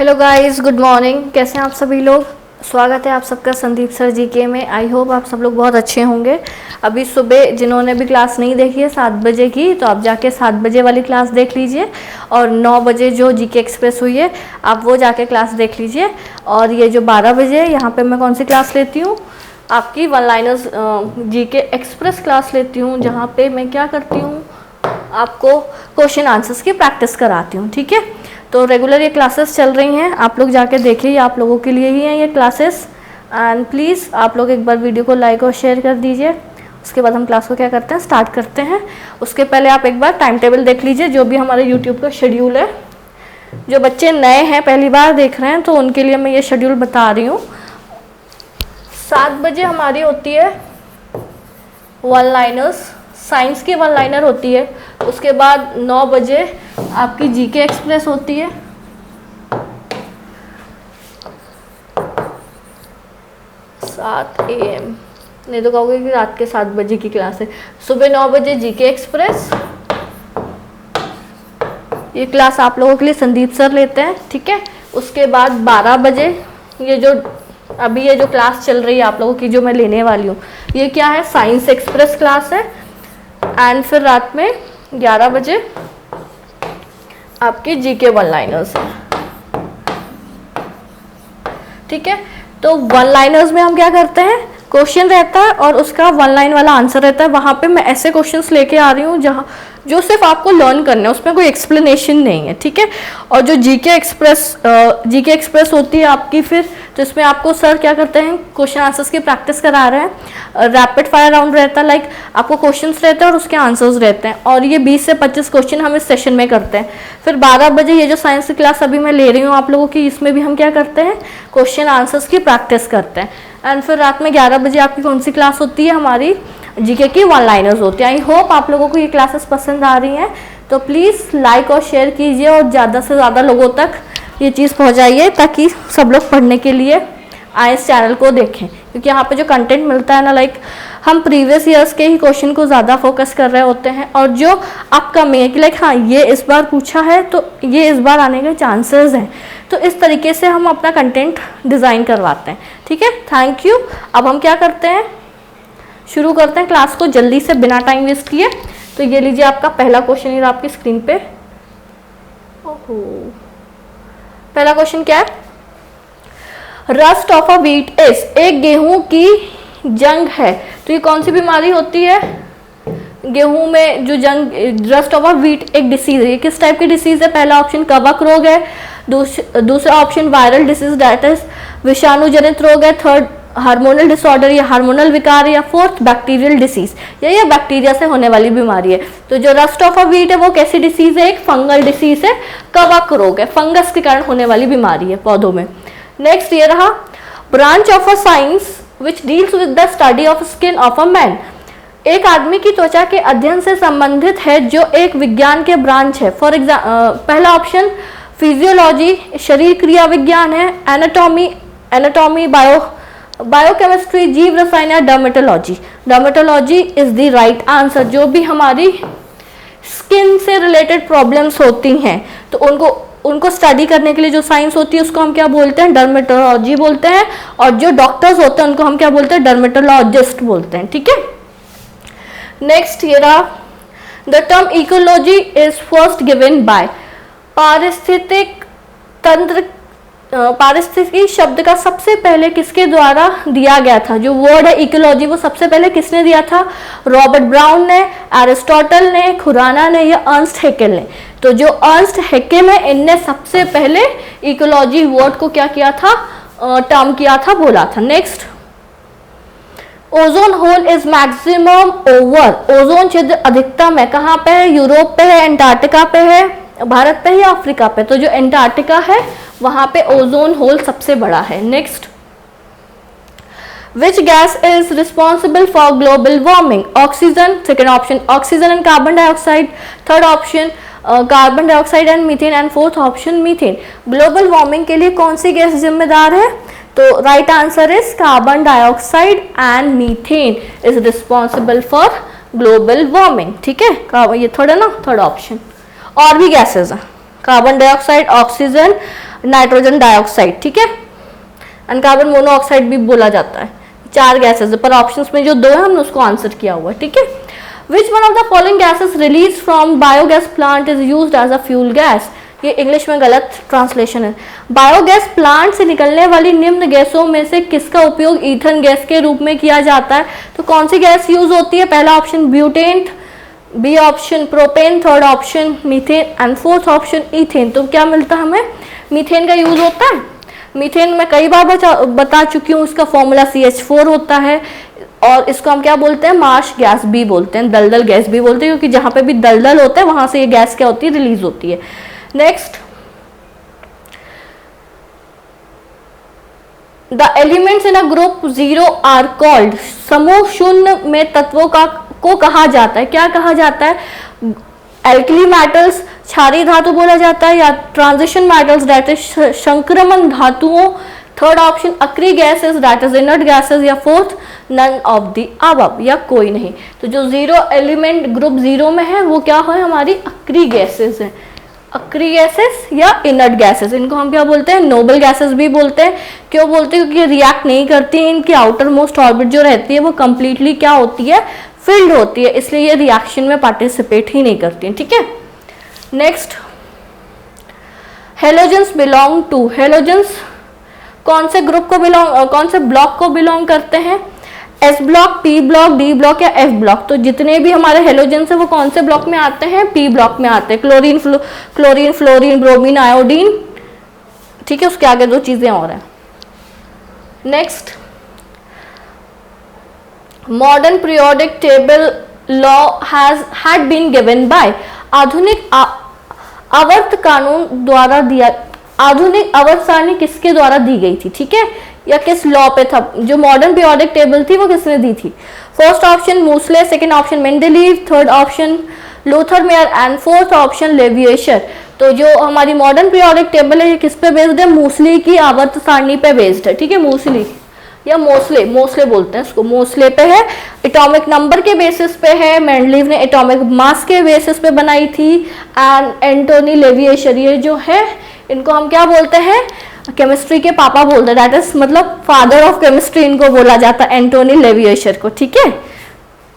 Hello guys, good morning. कैसे हैं आप सभी लोग। स्वागत है आप सबका संदीप सर जीके में। आई होप आप सब लोग बहुत अच्छे होंगे। अभी सुबह जिन्होंने भी क्लास नहीं देखी है 7 बजे की, तो आप जाके 7 बजे वाली क्लास देख लीजिए, और 9 बजे जो जीके एक्सप्रेस हुई है आप वो जाके क्लास देख लीजिए। और ये जो 12 बजे यहाँ पे मैं कौन सी क्लास लेती हूँ, आपकी one liners GK express class लेती हूँ, जहाँ पे मैं क्या करती हूँ, आपको क्वेश्चन आंसर्स की प्रैक्टिस कराती हूँ। ठीक है, तो रेगुलर ये क्लासेस चल रही हैं, आप लोग जाके देखिए, आप लोगों के लिए ही हैं ये क्लासेस। एंड प्लीज़ आप लोग एक बार वीडियो को लाइक और शेयर कर दीजिए। उसके बाद हम क्लास को क्या करते हैं, स्टार्ट करते हैं। उसके पहले आप एक बार टाइम टेबल देख लीजिए, जो भी हमारे यूट्यूब का शेड्यूल है। जो बच्चे नए हैं, पहली बार देख रहे हैं, तो उनके लिए मैं ये शेड्यूल बता रही हूँ। 7 बजे हमारी होती है वन लाइनर्स, साइंस की वन लाइनर होती है। उसके बाद 9 बजे आपकी जीके एक्सप्रेस होती है। AM, नहीं तो कहोगे कि रात के 7 बजे की क्लास है। सुबह 9 बजे जीके एक्सप्रेस, ये क्लास आप लोगों के लिए संदीप सर लेते हैं। ठीक है, उसके बाद 12 बजे ये जो अभी ये जो क्लास चल रही है आप लोगों की, जो मैं लेने वाली हूँ, ये क्या है, साइंस एक्सप्रेस क्लास है। एंड फिर रात में 11 बजे आपकी जीके वन लाइनर्स है। ठीक है, तो वन लाइनर्स में हम क्या करते हैं, क्वेश्चन रहता है और उसका वन लाइन वाला आंसर रहता है। वहाँ पे मैं ऐसे क्वेश्चंस लेके आ रही हूँ जहाँ जो सिर्फ आपको लर्न करना है, उसमें कोई एक्सप्लेनेशन नहीं है। ठीक है, और जो जीके एक्सप्रेस होती है आपकी, फिर तो इसमें आपको सर क्या करते हैं, क्वेश्चन आंसर्स की प्रैक्टिस करा रहे हैं। रैपिड फायर राउंड रहता है, लाइक आपको क्वेश्चंस रहते हैं और उसके आंसर्स रहते हैं, और ये 20 से 25 क्वेश्चन हम इस सेशन में करते हैं। फिर 12 बजे ये जो साइंस की क्लास अभी मैं ले रही हूँ आप लोगों की, इसमें भी हम क्या करते हैं, क्वेश्चन आंसर्स की प्रैक्टिस करते हैं। एंड फिर रात में 11 बजे आपकी कौन सी क्लास होती है, हमारी जीके की वन लाइनर्स होती है। आई होप आप लोगों को ये क्लासेस पसंद आ रही हैं, तो प्लीज़ लाइक और शेयर कीजिए और ज़्यादा से ज़्यादा लोगों तक ये चीज़ पहुंचाइए, ताकि सब लोग पढ़ने के लिए आए, इस चैनल को देखें। क्योंकि यहाँ पे जो कंटेंट मिलता है ना, लाइक हम प्रीवियस ईयर्स के ही क्वेश्चन को ज़्यादा फोकस कर रहे होते हैं, और जो अपकमिंग है कि लाइक हाँ ये इस बार पूछा है तो ये इस बार आने के चांसेस हैं, तो इस तरीके से हम अपना कंटेंट डिज़ाइन करवाते हैं। ठीक है, थैंक यू। अब हम क्या करते हैं, शुरू करते हैं क्लास को जल्दी से, बिना टाइम वेस्ट किए। तो ये लीजिए आपका पहला क्वेश्चन इधर आपकी स्क्रीन पे। ओहो, पहला क्वेश्चन क्या है, rust of a wheat is, एक गेहूं की जंग है। तो ये कौन सी बीमारी होती है, गेहूं में जो जंग, रस्ट ऑफ अ व्हीट एक डिसीज है। किस टाइप की डिसीज है, पहला ऑप्शन कवक रोग है, दूसरा option viral disease that is विषाणु रोग है, थर्ड हार्मोनल डिसऑर्डर या हार्मोनल विकार, या फोर्थ बैक्टीरियल डिसीज, ये बैक्टीरिया से होने वाली बीमारी है। तो जो रस्ट ऑफ अ व्हीट है वो कैसी डिसीज है, एक फंगल डिसीज है, कवक रोग है, फंगस के कारण होने वाली बीमारी है पौधों में। नेक्स्ट ये रहा, branch of a science which deals with the study of skin of a man, एक आदमी की त्वचा के अध्ययन से संबंधित है जो एक विज्ञान के ब्रांच है। फॉर एग्जाम्पल पहला ऑप्शन फिजियोलॉजी, शरीर क्रिया विज्ञान है, एनाटॉमी, बायोकेमिस्ट्री, जीव रसायन, या dermatology. Dermatology is the right answer. जो भी हमारी स्किन से रिलेटेड प्रॉब्लम्स होती हैं, तो उनको स्टडी करने के लिए जो साइंस होती है उसको हम क्या बोलते हैं, डर्मेटोलॉजी बोलते हैं, और जो डॉक्टर्स होते हैं उनको हम क्या बोलते हैं, डर्मेटोलॉजिस्ट बोलते हैं। ठीक है, नेक्स्ट ये रहा, the term ecology is first given by, पारिस्थितिक तंत्र, पारिस्थितिकी शब्द का सबसे पहले किसके द्वारा दिया गया था, जो वर्ड है इकोलॉजी वो सबसे पहले किसने दिया था, रॉबर्ट ब्राउन ने, एरिस्टोटल ने, खुराना ने, या अर्नस्ट हैकेल ने। तो जो अर्नस्ट हैकेल है, इनने सबसे पहले इकोलॉजी वर्ड को क्या किया था, टर्म किया था, बोला था। Next, ozone hole is maximum over, ozone छिद्र अधिकतम है, कहाँ पे है, यूरोप पे है, अंटार्कटिका पे है, भारत पे है, या अफ्रीका पे। तो जो अंटार्कटिका है वहां पे ओजोन होल सबसे बड़ा है। Next, which gas is responsible for global warming, oxygen, second option oxygen and carbon dioxide, third option carbon dioxide and methane, and fourth option methane. Global warming के लिए कौन सी गैस जिम्मेदार है, तो right answer is carbon dioxide and methane is responsible for global warming. ठीक है, ये third है ना, थर्ड ऑप्शन। और भी गैसेज हैं, carbon dioxide, oxygen, nitrogen dioxide, ठीक है, एंड कार्बन मोनोऑक्साइड भी बोला जाता है। 4 गैसेस, पर ऑप्शंस में जो 2 है हमने उसको आंसर किया हुआ है, ठीक है। Which one of the following gases release from biogas plant is used as a fuel gas? ये इंग्लिश में गलत ट्रांसलेशन है। बायोगैस प्लांट से निकलने वाली निम्न गैसों में से किसका उपयोग ईथन गैस के रूप में किया जाता है? तो कौन सी गैस यूज होती है? पहला option butane, B option propane, third option methane and fourth option ethane. तो क्या मिलता है हमें? मीथेन का यूज होता है। मीथेन मैं कई बार बता चुकी हूँ, इसका फॉर्मूला CH4 होता है और इसको हम क्या बोलते हैं? मार्श गैस भी बोलते हैं, दलदल गैस भी बोलते हैं, क्योंकि जहां पे भी दलदल होता है वहां से ये गैस क्या होती है? रिलीज होती है। Next, the elements in a group 0 are called. समूह 0 में तत्वों को कहा जाता है, क्या कहा जाता है? एल्कली मेटल्स, क्षारीय धातु बोला जाता है, या ट्रांजिशन मेटल्स दैट इज संक्रमण धातुओं। थर्ड ऑप्शन अक्री gases that is inert gases, या fourth none of the above, या कोई नहीं। तो जो 0 एलिमेंट ग्रुप 0 में है वो क्या है? हमारी अक्री गैसेस है। अक्री गैसेस या इनर्ट गैसेस, इनको हम क्या बोलते हैं? नोबल गैसेस भी बोलते हैं। क्यों बोलते हैं? क्योंकि रिएक्ट नहीं करती है, इनकी आउटर मोस्ट ऑर्बिट जो रहती है वो कंप्लीटली क्या होती है? फिल्ड होती है, इसलिए ये रिएक्शन में पार्टिसिपेट ही नहीं करती है, ठीक है। Next, halogens belong to. Halogens कौन से ग्रुप को बिलोंग, कौन से ब्लॉक को बिलोंग करते हैं? S block, P block, D block या F ब्लॉक। तो जितने भी हमारे हेलोजेंस है वो कौन से ब्लॉक में आते हैं? P ब्लॉक में आते हैं। क्लोरीन, फ्लोरीन, ब्रोमीन, आयोडीन, ठीक है। उसके आगे 2 चीजें और हैं। Next, modern periodic table law had been given by. आधुनिक आवर्त कानून द्वारा दिया, आधुनिक आवर्त सारणी किसके द्वारा दी गई थी, ठीक है, या किस लॉ पे था? जो मॉडर्न पीरियोडिक टेबल थी वो किसने दी थी? First option Moseley, second option Mendeleev, third option Lothar Meyer and fourth option Lavoisier. तो जो हमारी मॉडर्न पीरियोडिक टेबल है ये किस पे बेस्ड है? मूसले की आवर्त सारणी पे बेस्ड है, ठीक है। मूसली या मोस्ले, मोस्ले बोलते हैं इसको, मोस्ले पे है। एटॉमिक नंबर के बेसिस पे है। मेंडलीव ने एटॉमिक मास के बेसिस पे बनाई थी। एंड एंटोनी लेविएशर, ये जो है इनको हम क्या बोलते हैं? केमिस्ट्री के पापा बोलते हैं, दैट इज मतलब फादर ऑफ केमिस्ट्री इनको बोला जाता है, एंटोनी लेविएशर को, ठीक है।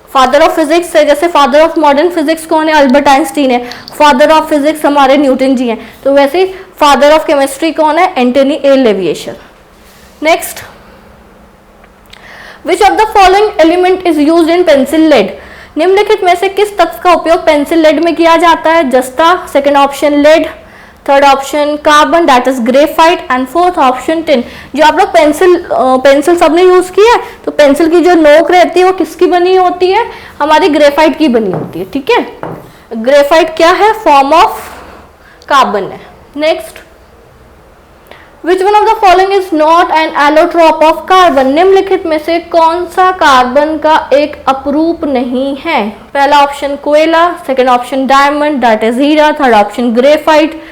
फादर ऑफ फिजिक्स है, जैसे फादर ऑफ मॉडर्न फिजिक्स कौन है? अल्बर्ट आइंस्टीन है। फादर ऑफ फिजिक्स हमारे न्यूटन जी हैं। तो वैसे ही फादर ऑफ केमिस्ट्री कौन है? Antoine A Lavoisier. Next, which of the following element is used in pencil lead? निम्नलिखित में से किस तत्व का उपयोग पेंसिल लेड में किया जाता है? जस्ता, second option lead, third option carbon that is graphite and fourth option tin. जो आप लोग पेंसिल सबने यूज किया है, तो पेंसिल की जो नोक रहती है वो किसकी बनी होती है? हमारी ग्रेफाइट की बनी होती है, ठीक है। ग्रेफाइट क्या है? फॉर्म ऑफ कार्बन है। Next, which one of the following is not an allotrope of carbon? निम्नलिखित में से कौन सा कार्बन का एक अपरूप नहीं है? पहला ऑप्शन कोयला, second option diamond that is हीरा, third option graphite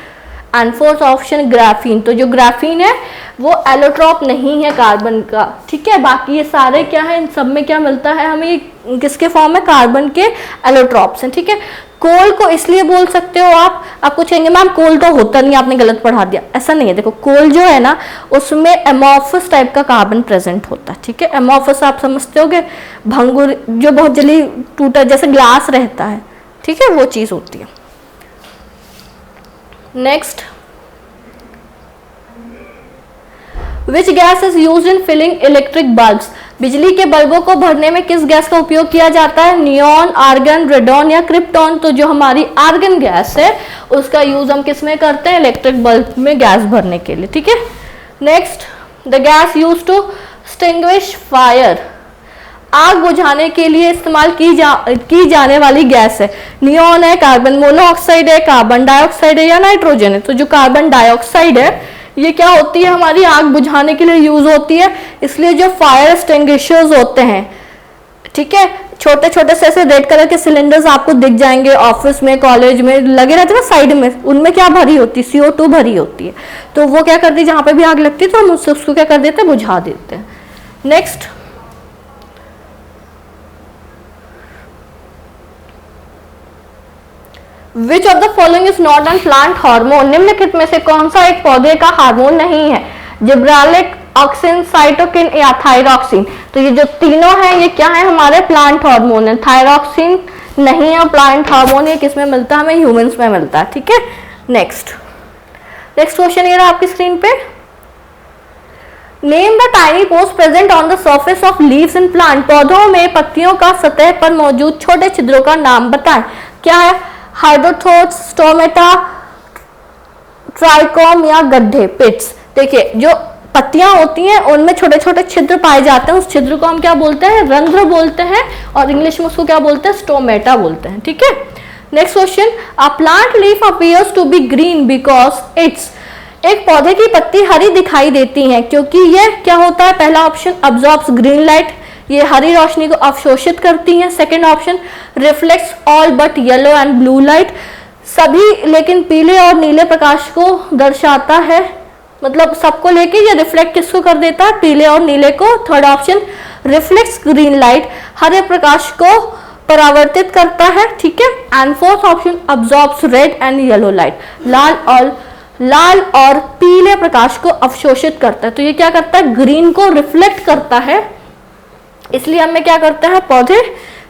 and fourth option graphene. तो जो ग्राफीन है वो एलोट्रॉप नहीं है कार्बन का, ठीक है। बाकी ये सारे क्या है? इन सब में क्या मिलता है हमें? किसके फॉर्म में? कार्बन के एलोट्रॉप्स हैं, ठीक है। कोल को इसलिए बोल सकते हो आप, आपको कहेंगे मैम कोल तो होता नहीं, आपने गलत पढ़ा दिया। ऐसा नहीं है, देखो कोल जो है ना उसमें एमॉर्फस टाइप का कार्बन प्रेजेंट होता है, ठीक है। एमॉर्फस आप समझते होगे, भंगुर जो बहुत जल्दी टूटा, जैसे ग्लास रहता है, ठीक है, वो चीज होती है। Next, which gas is used in filling electric bulbs? बिजली के बल्बों को भरने में किस गैस का उपयोग किया जाता है? नियॉन, आर्गन, रेडॉन या क्रिप्टॉन। तो जो हमारी आर्गन गैस है उसका यूज हम किस में करते हैं? इलेक्ट्रिक बल्ब में गैस भरने के लिए, ठीक है। Next, the gas use to extinguish fire. आग बुझाने के लिए इस्तेमाल की जाने वाली गैस है। नियॉन है, कार्बन मोनोऑक्साइड है, कार्बन डाइऑक्साइड है या नाइट्रोजन है। तो जो कार्बन डाइऑक्साइड है ये क्या होती है? हमारी आग बुझाने के लिए यूज होती है। इसलिए जो फायर एक्सटिंग्विशर्स होते हैं, ठीक है, छोटे छोटे से ऐसे रेड कलर के सिलेंडर्स आपको दिख जाएंगे ऑफिस में, कॉलेज में लगे रहते हैं ना साइड में, उनमें क्या भरी होती है? CO2 भरी होती है। तो वो क्या करती है, जहां पे भी आग लगती है तो हम उसको क्या कर देते हैं? बुझा देते हैं। Next, which of the following is not an plant hormone, निम्नलिखित में से कौन सा एक पौधे का हार्मोन नहीं है? जिब्रालिक, ऑक्सिन, साइटोकिन या थायरॉक्सिन। तो ये जो तीनों है ये क्या है? हमारे प्लांट हार्मोन है। थायरॉक्सिन नहीं है प्लांट हार्मोन, ये किस में मिलता है? हमें ह्यूमंस में मिलता है। ठीक है, नेक्स्ट क्वेश्चन ये रहा आपकी स्क्रीन पे। Name the tiny pores present on the surface of leaves in plant, पौधों में पत्तियों का सतह पर मौजूद छोटे छिद्रों का नाम बताएं। क्या है? हाइड्रोथोट्स, स्टोमेटा, ट्राइकोम या गड्ढे, पिट्स। देखिए जो पत्तियां होती हैं उनमें छोटे छोटे छिद्र पाए जाते हैं, उस छिद्र को हम क्या बोलते हैं? रंध्र बोलते हैं, और इंग्लिश में उसको क्या बोलते हैं? स्टोमेटा बोलते हैं। ठीक है, next question. A plant leaf appears to be green because it's, एक पौधे की पत्ती हरी दिखाई देती है क्योंकि ये क्या होता है? पहला ऑप्शन अब्जॉर्ब्स ग्रीन लाइट, ये हरी रोशनी को अवशोषित करती हैं। Second option reflects all but yellow and blue light, सभी लेकिन पीले और नीले प्रकाश को दर्शाता है, मतलब सबको लेके ये रिफ्लेक्ट किसको कर देता है? पीले और नीले को। Third option reflects green light, हरे प्रकाश को परावर्तित करता है। ठीक है, and fourth option absorbs red and yellow light, लाल और पीले प्रकाश को अवशोषित करता है। तो ये क्या करता है? ग्रीन को रिफ्लेक्ट करता है, इसलिए हमें क्या करता है? पौधे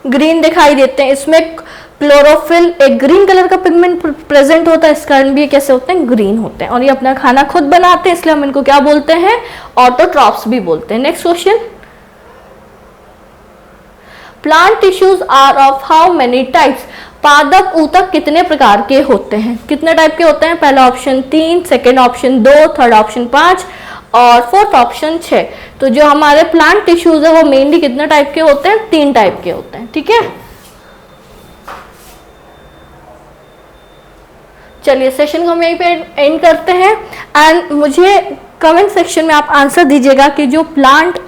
ग्रीन दिखाई देते हैं। इसमें क्लोरोफिल, एक ग्रीन कलर का पिगमेंट प्रेजेंट होता है, इस कारण भी ये कैसे होते हैं? ग्रीन होते हैं। और ये अपना खाना खुद बनाते हैं, इसलिए हम इनको क्या बोलते हैं? ऑटोट्रॉफ्स भी बोलते हैं। Next question. Plant tissues are of how many types, पादप ऊतक कितने प्रकार के होते हैं? कितने टाइप के होते हैं? पहला option 3, second option 2, third option 5 और फोर्थ ऑप्शन 6। तो जो हमारे प्लांट टिश्यूज है वो मेनली कितने टाइप के होते हैं? 3 टाइप के होते हैं। ठीक है, चलिए सेशन को हम यहीं पे एंड करते हैं। एंड मुझे कमेंट सेक्शन में आप आंसर दीजिएगा कि जो प्लांट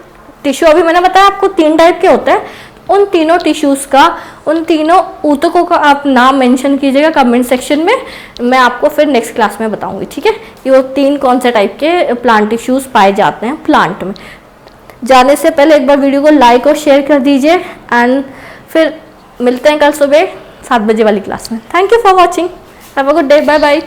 टिश्यू, अभी मैंने बताया आपको 3 टाइप के होते हैं, उन तीनों टिश्यूज का, उन तीनों ऊतकों का आप नाम मेंशन कीजिएगा कमेंट सेक्शन में। मैं आपको फिर नेक्स्ट क्लास में बताऊंगी। ठीक है, कि वो 3 कौन से टाइप के प्लांट टिश्यूज पाए जाते हैं प्लांट में। जाने से पहले एक बार वीडियो को लाइक और शेयर कर दीजिए, एंड फिर मिलते हैं कल सुबह 7 बजे वाली क्लास में। Thank you for watching, have a good day, bye bye.